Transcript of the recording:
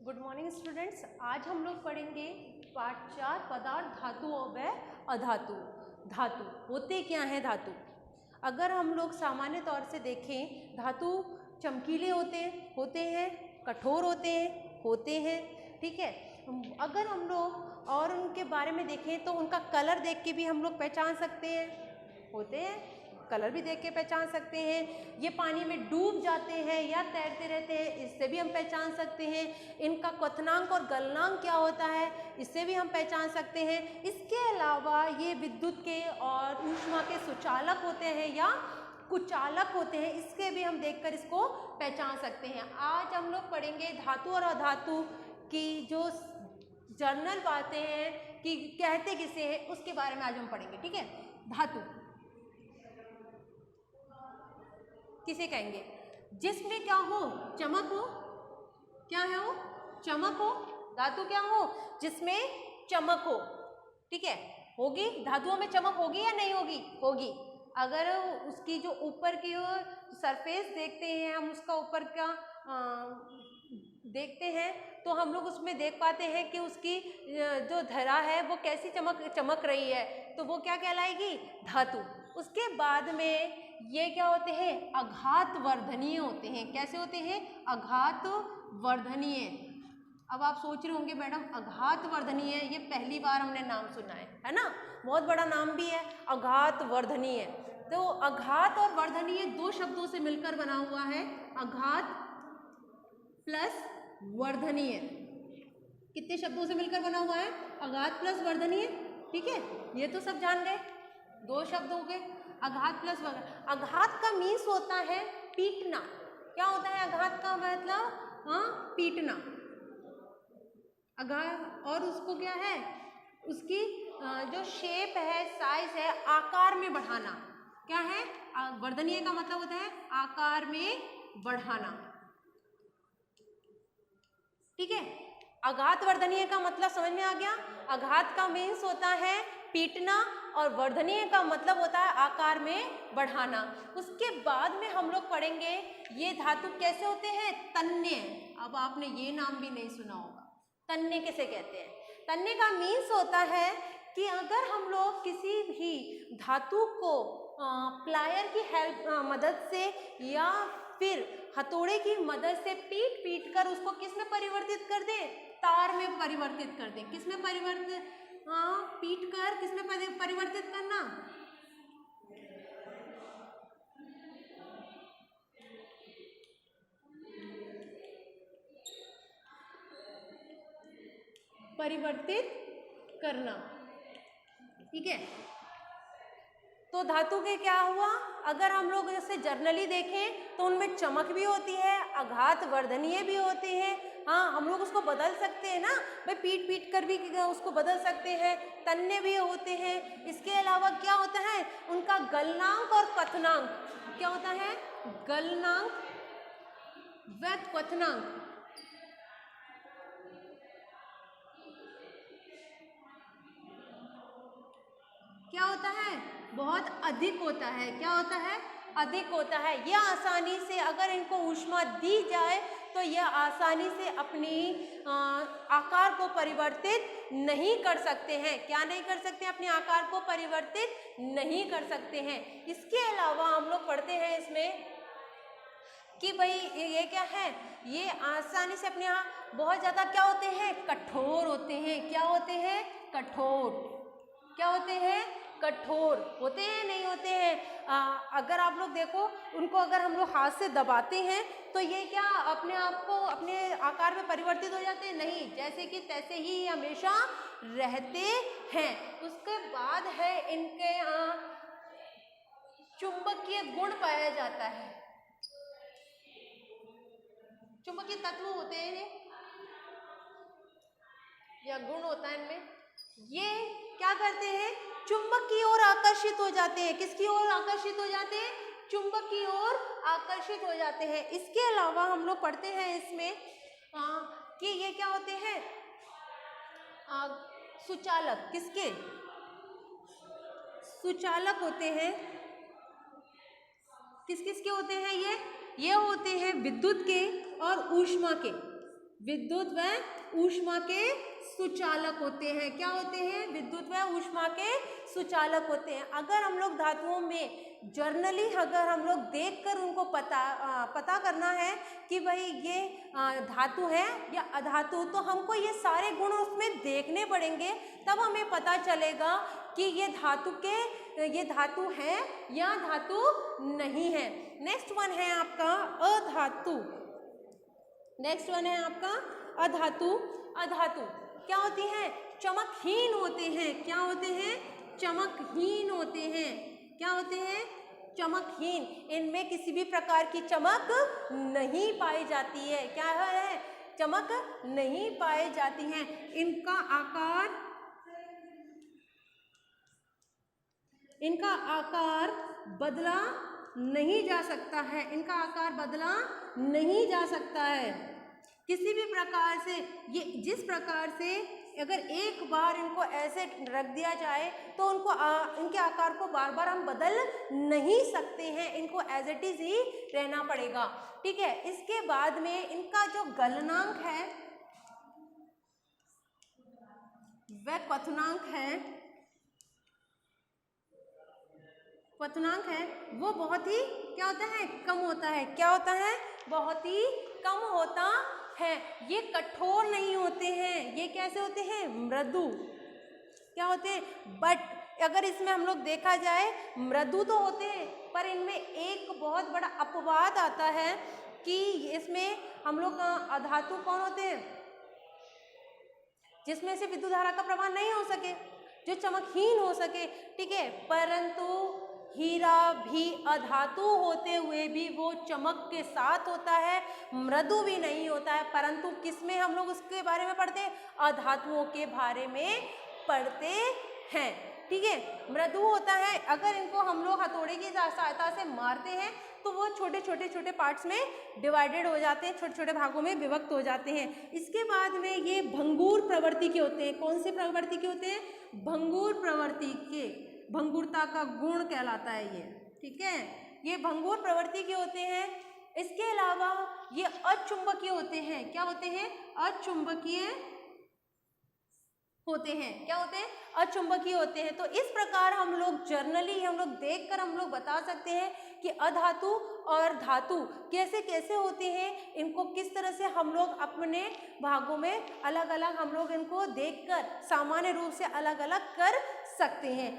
Good morning students. आज हम लोग पढ़ेंगे पाठ 4 पदार्थ, धातु व अधातु। धातु होते क्या हैं? धातु अगर हम लोग सामान्य तौर से देखें, धातु चमकीले होते हैं, कठोर होते हैं, ठीक है। अगर हम लोग और उनके बारे में देखें तो उनका कलर देख के भी हम लोग पहचान सकते हैं, होते हैं, कलर भी देख के पहचान सकते हैं। ये पानी में डूब जाते हैं या तैरते रहते हैं, इससे भी हम पहचान सकते हैं। इनका क्वथनांक और गलनांक क्या होता है, इससे भी हम पहचान सकते हैं। इसके अलावा ये विद्युत के और ऊष्मा के सुचालक होते हैं या कुचालक होते हैं, इसके भी हम देखकर इसको पहचान सकते हैं। आज हम लोग पढ़ेंगे धातु और अधातु की जो जर्नल बातें हैं कि कहते किसे हैं, उसके बारे में आज हम पढ़ेंगे, ठीक है। धातु किसे कहेंगे? जिसमें क्या हो, चमक हो। क्या है वो? चमक हो। धातु क्या हो? जिसमें चमक हो, ठीक है। होगी धातुओं में चमक, होगी या नहीं होगी? होगी। अगर उसकी जो ऊपर की सरफेस देखते हैं हम, उसका ऊपर का देखते हैं तो हम लोग उसमें देख पाते हैं कि उसकी जो धरा है वो कैसी चमक रही है, तो वो क्या कहलाएगी? धातु। उसके बाद में ये क्या होते हैं? आघात वर्धनीय होते हैं। कैसे होते हैं? आघात वर्धनीय। अब आप सोच रहे होंगे मैडम आघात वर्धनीय, ये पहली बार हमने नाम सुना है ना? बहुत बड़ा नाम भी है, आघात वर्धनीय। तो आघात और वर्धनीय दो शब्दों से मिलकर बना हुआ है, आघात प्लस वर्धनीय। कितने शब्दों से मिलकर बना हुआ है? आघात प्लस वर्धनीय, ठीक है। ये तो सब जान गए, दो शब्द हो गए, आघात प्लस वर्धनीय। आघात का मीन्स होता है पीटना। क्या होता है आघात का मतलब? हाँ, पीटना। आघात और उसको क्या है, उसकी जो शेप है, साइज है, आकार में बढ़ाना। क्या है? वर्धनीय का मतलब होता है आकार में बढ़ाना, ठीक है। आघात वर्धनीय का मतलब समझ में आ गया? आघात का मीन्स होता है पीटना और वर्धनीय का मतलब होता है आकार में बढ़ाना। उसके बाद में हम लोग पढ़ेंगे ये धातु कैसे होते हैं, तन्य। अब आपने ये नाम भी नहीं सुना होगा, तन्य किसे कहते हैं? तन्य का मीन्स होता है कि अगर हम लोग किसी भी धातु को प्लायर की मदद से या फिर हथौड़े की मदद से पीट कर उसको किस में परिवर्तित कर दें? तार में परिवर्तित कर दें। किस में परिवर्तित? पीट कर किस में परिवर्तित करना? परिवर्तित करना, ठीक है। तो धातु के क्या हुआ, अगर हम लोग इसे जर्नली देखें तो उनमें चमक भी होती है, आघात वर्धनीय भी होते हैं। हाँ, हम लोग उसको बदल सकते हैं ना भाई, पीट कर भी उसको बदल सकते हैं, तन्य भी होते हैं। इसके अलावा क्या होता है, उनका गलनांक और क्वथनांक। क्या होता है? गलनांक व क्वथनांक क्या होता है? बहुत अधिक होता है। क्या होता है? अधिक होता है। यह आसानी से, अगर इनको ऊष्मा दी जाए तो यह आसानी से अपनी आकार को परिवर्तित नहीं कर सकते हैं। क्या नहीं कर सकते? अपने आकार को परिवर्तित नहीं कर सकते हैं। इसके अलावा हम लोग पढ़ते हैं इसमें कि भाई ये क्या है, ये आसानी से अपने यहाँ बहुत ज़्यादा क्या होते हैं? कठोर होते हैं। क्या होते हैं? कठोर। क्या होते हैं? कठोर होते हैं, नहीं होते हैं। अगर आप लोग देखो उनको, अगर हम लोग हाथ से दबाते हैं तो ये क्या अपने आप को अपने आकार में परिवर्तित हो जाते हैं? नहीं, जैसे कि तैसे ही हमेशा रहते हैं। उसके बाद है इनके चुंबकीय गुण पाया जाता है। चुंबकीय तत्व होते हैं ये, या गुण होता है इनमें। ये क्या करते हैं? चुंबक की ओर आकर्षित हो जाते हैं। किसकी ओर आकर्षित हो जाते हैं? चुंबक की ओर आकर्षित हो जाते हैं। इसके अलावा हम लोग पढ़ते हैं इसमें कि ये क्या होते हैं? सुचालक। किसके? सुचालक होते हैं। किस किस के होते हैं ये होते हैं विद्युत के और ऊष्मा के। विद्युत व ऊष्मा के सुचालक होते हैं। क्या होते हैं? विद्युत व ऊष्मा के सुचालक होते हैं। अगर हम लोग धातुओं में जर्नली अगर हम लोग देखकर उनको पता करना है कि भाई ये धातु है या अधातु, तो हमको ये सारे गुण उसमें देखने पड़ेंगे, तब हमें पता चलेगा कि ये धातु है या धातु नहीं है। नेक्स्ट वन है आपका अधातु। नेक्स्ट वन है आपका अधातु। अधातु क्या होती है? चमकहीन होते हैं। क्या होते हैं? चमकहीन होते हैं। क्या होते हैं? चमकहीन। इनमें किसी भी प्रकार की चमक नहीं पाई जाती है। क्या है? चमक नहीं पाई जाती है। इनका आकार बदला नहीं जा सकता है। इनका आकार बदला नहीं जा सकता है किसी भी प्रकार से। ये जिस प्रकार से अगर एक बार इनको ऐसे रख दिया जाए तो इनके आकार को बार बार हम बदल नहीं सकते हैं। इनको एज इट इज ही रहना पड़ेगा। ठीक है। इसके बाद में इनका जो गलनांक है वह क्वथनांक है वो बहुत ही क्या होता है? कम होता है। क्या होता है? बहुत ही कम होता है। ये कठोर नहीं होते हैं। ये कैसे होते हैं? मृदु। क्या होते हैं? बट अगर इसमें हम लोग देखा जाए मृदु तो होते हैं, पर इनमें एक बहुत बड़ा अपवाद आता है कि इसमें हम लोग अधातु कौन होते हैं? जिसमें से विद्युत धारा का प्रवाह नहीं हो सके, जो चमकहीन हो सके। ठीक है। परंतु हीरा भी अधातु होते हुए भी वो चमक के साथ होता है, मृदु भी नहीं होता है। परंतु किसमें हम लोग उसके बारे में पढ़ते हैं? अधातुओं के बारे में पढ़ते हैं। ठीक है। मृदु होता है। अगर इनको हम लोग हथौड़े की सहायता से मारते हैं तो वो छोटे पार्ट्स में डिवाइडेड हो जाते हैं, छोटे छोटे भागों में विभक्त हो जाते हैं। इसके बाद में ये भंगुर प्रवृत्ति के होते हैं। कौन से प्रवृत्ति के होते हैं? भंगुर प्रवृत्ति के। भंगुरता का गुण कहलाता है ये। ठीक है। ये भंगुर प्रवृत्ति के होते हैं। इसके अलावा ये अचुंबकीय होते हैं। क्या होते हैं? अचुंबकीय होते हैं। क्या होते हैं? अचुंबकीय होते हैं। तो इस प्रकार हम लोग जर्नली हम लोग देखकर हम लोग बता सकते हैं कि अधातु और धातु कैसे कैसे होते हैं। इनको किस तरह से हम लोग अपने भागों में अलग अलग हम लोग इनको देखकर सामान्य रूप से अलग अलग कर सकते हैं।